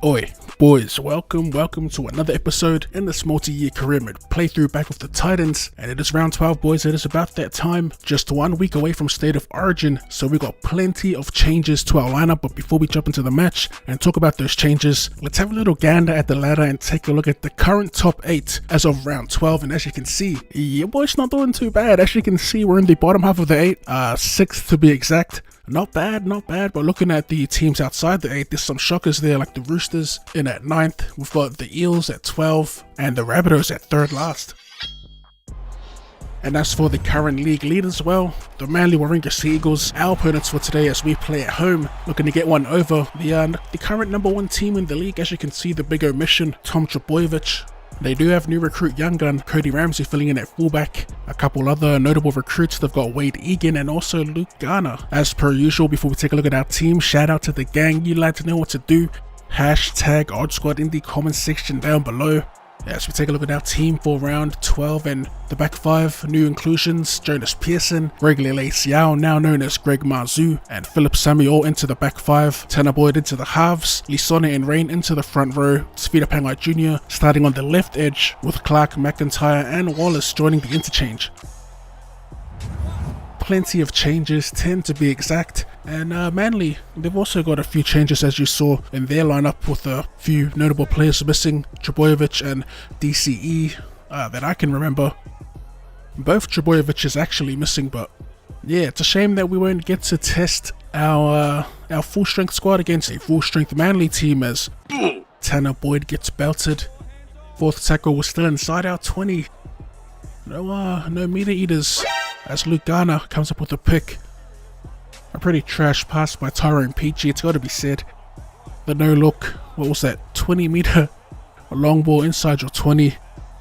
Oi, boys, welcome to another episode in this multi-year career mode playthrough back with the Titans, and it is round 12, boys. It is about that time, just 1 week away from State of Origin, so we got plenty of changes to our lineup. But before we jump into the match and talk about those changes, let's have a little gander at the ladder and take a look at the current top 8 as of round 12. And as you can see, your boy's not doing too bad. As you can see, we're in the bottom half of the 8, 6th to be exact. Not bad, but looking at the teams outside the 8, there's some shockers there, like the Roosters in at 9th, we've got the Eels at 12, and the Rabbitohs at 3rd last. And as for the current league lead as well, the Manly Warringah Sea Eagles, our opponents for today as we play at home, looking to get one over the current number 1 team in the league. As you can see, the big omission, Tom Trbojevic. They do have new recruit young gun Cody Ramsey filling in at fullback. A couple other notable recruits, they've got Wade Egan and also Luke Garner. As per usual, before we take a look at our team, shout out to the gang. You lads know what to do. Hashtag OddSquad in the comment section down below. As we take a look at our team for round 12, and the back 5, new inclusions: Jonas Pearson, Greg Lele-Siao, now known as Greg Marzou, and Philip Samuel into the back 5, Tanner Boyd into the halves, Lisone and Rain into the front row, Sveta Pangai Jr. starting on the left edge, with Clark, McIntyre and Wallace joining the interchange. Plenty of changes, 10 to be exact, and Manly, they've also got a few changes as you saw in their lineup, with a few notable players missing, Trbojevic and DCE, that I can remember. Both Trbojevic is actually missing, but yeah, it's a shame that we won't get to test our full strength squad against a full strength Manly team, as Tanner Boyd gets belted. 4th tackle was still inside our 20. No meter eaters, as Luke Garner comes up with a pick. A pretty trash pass by Tyrone Peachy, it's got to be said. The no look, what was that, 20 meter long ball inside your 20.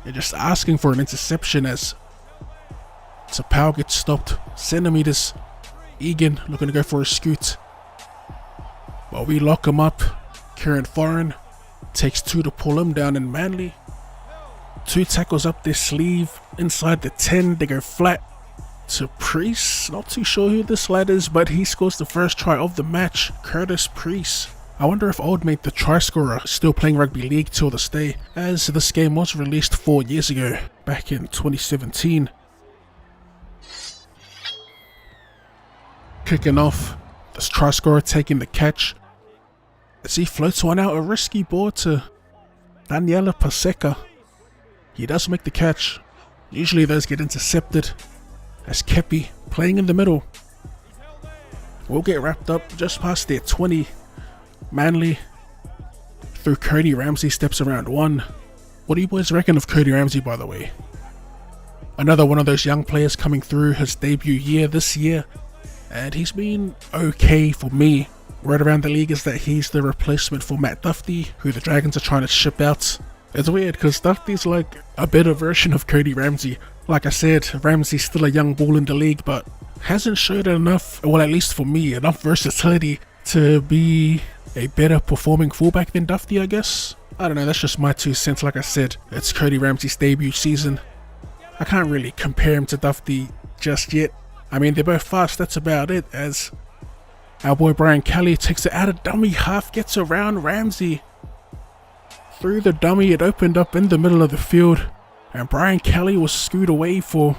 You're just asking for an interception, as Tapau gets stopped centimeters. Egan looking to go for a scoot, but we lock him up. Kieran Foran takes 2 to pull him down, in Manly 2 tackles up their sleeve inside the 10. They go flat to Priest. Not too sure who this lad is, but he scores the first try of the match. Curtis Priest. I wonder if old mate the try scorer is still playing rugby league till this day, as this game was released 4 years ago, back in 2017. Kicking off, this try scorer taking the catch as he floats one out, a risky ball to Daniela Paseka. He does make the catch. Usually those get intercepted, as Kepi playing in the middle will get wrapped up just past their 20. Manly through Cody Ramsey steps around 1. What do you boys reckon of Cody Ramsey, by the way? Another one of those young players coming through his debut year this year, and he's been okay for me. Word around the league is that he's the replacement for Matt Duffy, who the Dragons are trying to ship out. It's weird because Duffy's like a better version of Cody Ramsey. Like I said, Ramsey's still a young bull in the league, but hasn't showed enough, well, at least for me, enough versatility to be a better performing fullback than Duffy, I guess. I don't know, that's just my 2 cents. Like I said, it's Cody Ramsey's debut season. I can't really compare him to Duffy just yet. I mean, they're both fast, that's about it, as our boy Brian Kelly takes it out of dummy half, gets around Ramsey. Through the dummy, it opened up in the middle of the field, and Brian Kelly was screwed away for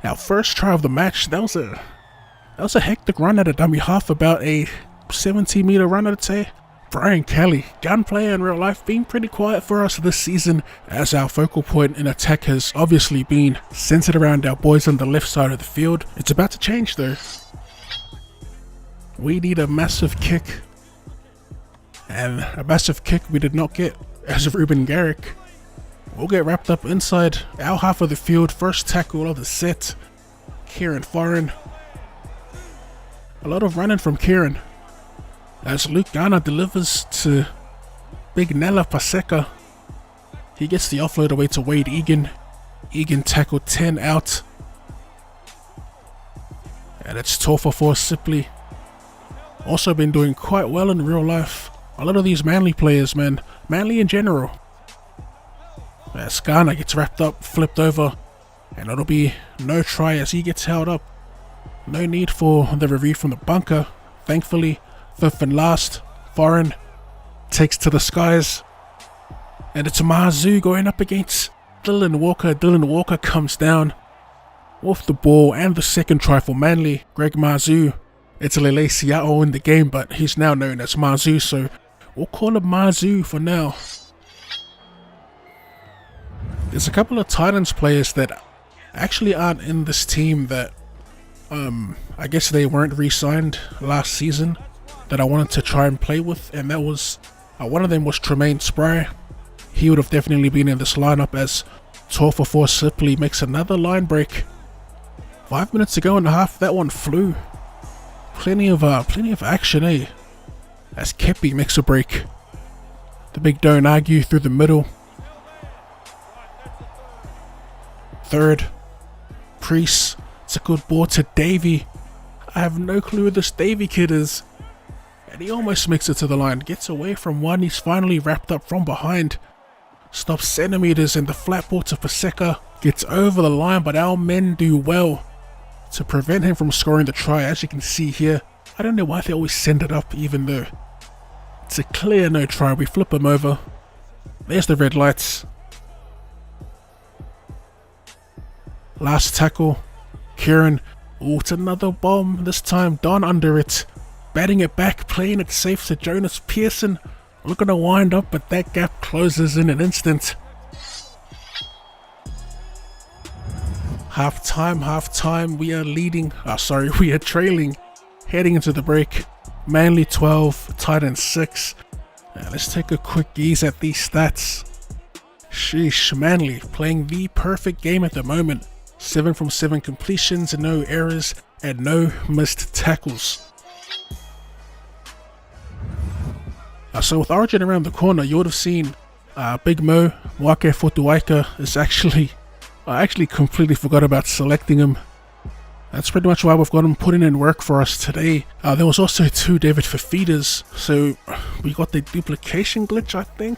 our first try of the match. That was a hectic run at a dummy half, about a 70-meter run, I'd say. Brian Kelly, gunplayer in real life, being pretty quiet for us this season, as our focal point in attack has obviously been centered around our boys on the left side of the field. It's about to change though. We need a massive kick, and a massive kick we did not get, as Ruben Garrick will get wrapped up inside our half of the field. First tackle of the set, Kieran Foran. A lot of running from Kieran, as Luke Garner delivers to Big Nella Paseka. He gets the offload away to Wade Egan. Egan tackled 10 out, and it's Tofa for Sipley. Also been doing quite well in real life. A lot of these Manly players, man, Manly in general. As Garner gets wrapped up, flipped over, and it'll be no try as he gets held up. No need for the review from the bunker, thankfully. 5th and last, Foran takes to the skies. And it's Mazu going up against Dylan Walker. Dylan Walker comes down with the ball and the second try for Manly. Greg Mazu. It's Lele Siao in the game, but he's now known as Mazu, so we'll call him Mazu for now. There's a couple of Titans players that actually aren't in this team that I guess they weren't re-signed last season that I wanted to try and play with, and that was one of them was Tremaine Spry. He would have definitely been in this lineup, as 12 for 4 Sipley makes another line break. 5 minutes to go in the half, that one flew. Plenty of action, eh? As Kepi makes a break. The big don't argue through the middle. Third, Priest. It's a good ball to Davey. I have no clue who this Davey kid is. And he almost makes it to the line. Gets away from one. He's finally wrapped up from behind. Stops centimeters and the flat ball to Paseka. Gets over the line, but our men do well to prevent him from scoring the try. As you can see here, I don't know why they always send it up, even though it's a clear no try. We flip him over. There's the red lights. Last tackle. Kieran. Oh, it's another bomb. This time Don under it. Batting it back, playing it safe to Jonas Pearson. Looking to wind up, but that gap closes in an instant. Half time, we are leading. We are trailing. Heading into the break. Manly 12, Titans 6. Now let's take a quick gaze at these stats. Sheesh, Manly playing the perfect game at the moment. 7 from 7 completions, no errors, and no missed tackles. So with Origin around the corner, you would have seen Big Mo, Wake Fotuaika is actually... I actually completely forgot about selecting him. That's pretty much why we've got him putting in work for us today. There was also 2 David Fafitas, so we got the duplication glitch, I think.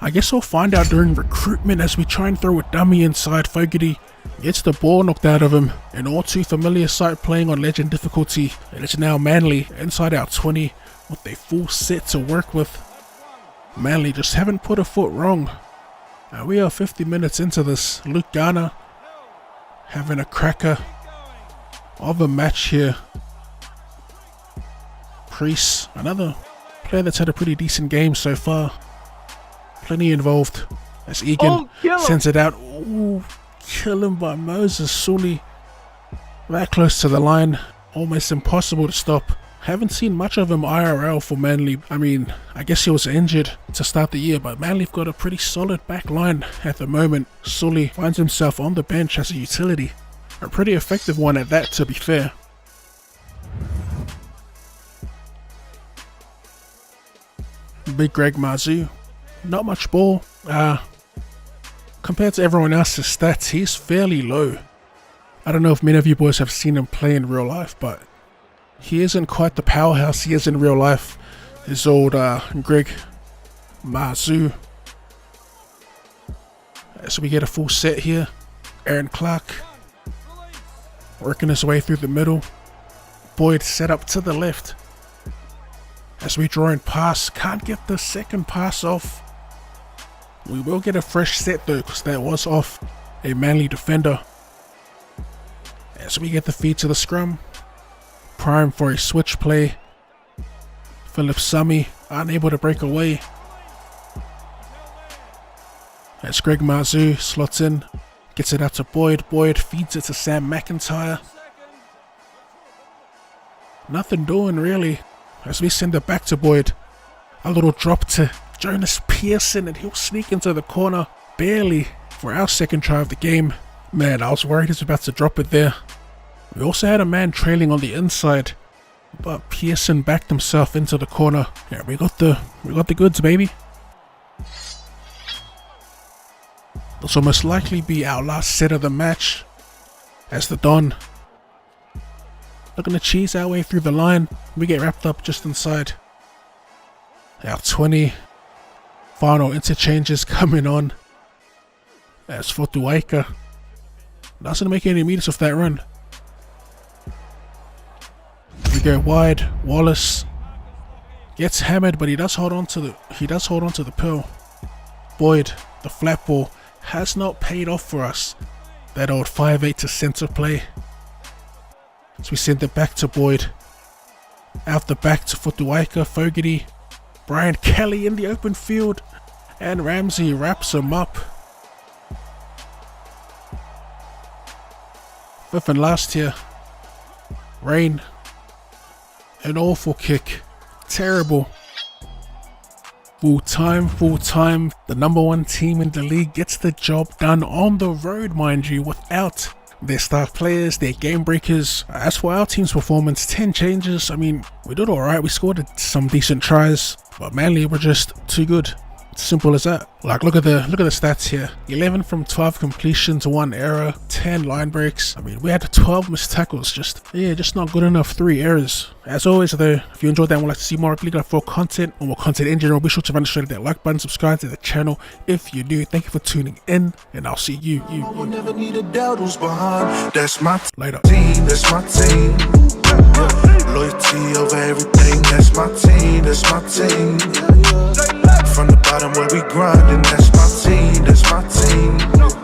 I guess we'll find out during recruitment as we try and throw a dummy inside. Fogarty gets the ball knocked out of him. An all too familiar sight playing on legend difficulty. And it's now Manly inside our 20 with a full set to work with. Manly just haven't put a foot wrong. Now we are 50 minutes into this. Luke Garner having a cracker of a match here. Priest, another player that's had a pretty decent game so far. Plenty involved as Egan sends it out. Ooh, kill him by Moses Sully. That close to the line. Almost impossible to stop. Haven't seen much of him IRL for Manly. I mean, I guess he was injured to start the year, but Manly've got a pretty solid back line at the moment. Sully finds himself on the bench as a utility. A pretty effective one at that, to be fair. Big Greg Mazu. Not much ball. Compared to everyone else's stats, he's fairly low. I don't know if many of you boys have seen him play in real life, but he isn't quite the powerhouse he is in real life. His old Greg Mazu. So we get a full set here. Aaron Clark working his way through the middle. Boyd set up to the left. As we draw in pass, can't get the second pass off. We will get a fresh set though, because that was off a Manly defender. As we get the feed to the scrum. Prime for a switch play. Philip Sami unable to break away. As Greg Mazu slots in. Gets it out to Boyd. Boyd feeds it to Sam McIntyre. Nothing doing really. As we send it back to Boyd. A little drop to Jonas Pearson and he'll sneak into the corner. Barely for our second try of the game. Man, I was worried he was about to drop it there. We also had a man trailing on the inside. But Pearson backed himself into the corner. Yeah, we got the goods, baby. This will most likely be our last set of the match. As the Don looking to cheese our way through the line. We get wrapped up just inside our 20. Final interchanges coming on. As Fotuaika doesn't make any meters off that run. We go wide. Wallace Gets hammered, but he does hold on to the pill. Boyd, the flat ball, has not paid off for us. That old 5'8" to centre play. So we send it back to Boyd. Out the back to Futuaika, Fogarty, Brian Kelly in the open field, and Ramsey wraps him up. Fifth and last here. Rain. An awful kick. Terrible. Full time. The number 1 team in the league gets the job done on the road, mind you, without their star players, their game breakers. As for our team's performance, 10 changes. I mean, we did alright. We scored some decent tries, but Manly were just too good. Simple as that. Like, look at the stats here. 11 from 12 completions, 1 error, 10 line breaks. I mean, we had 12 missed tackles. Just not good enough. 3 errors. As always, though, if you enjoyed that and would like to see more Rugby League for content or more content in general, be sure to straight that like button, subscribe to the channel if you do. Thank you for tuning in, and I'll see you. will never need a doubt who's behind. That's my Later. team. That's my team. Loyalty over everything. That's my team. That's my team. From the bottom where we grinding. That's my team. That's my team.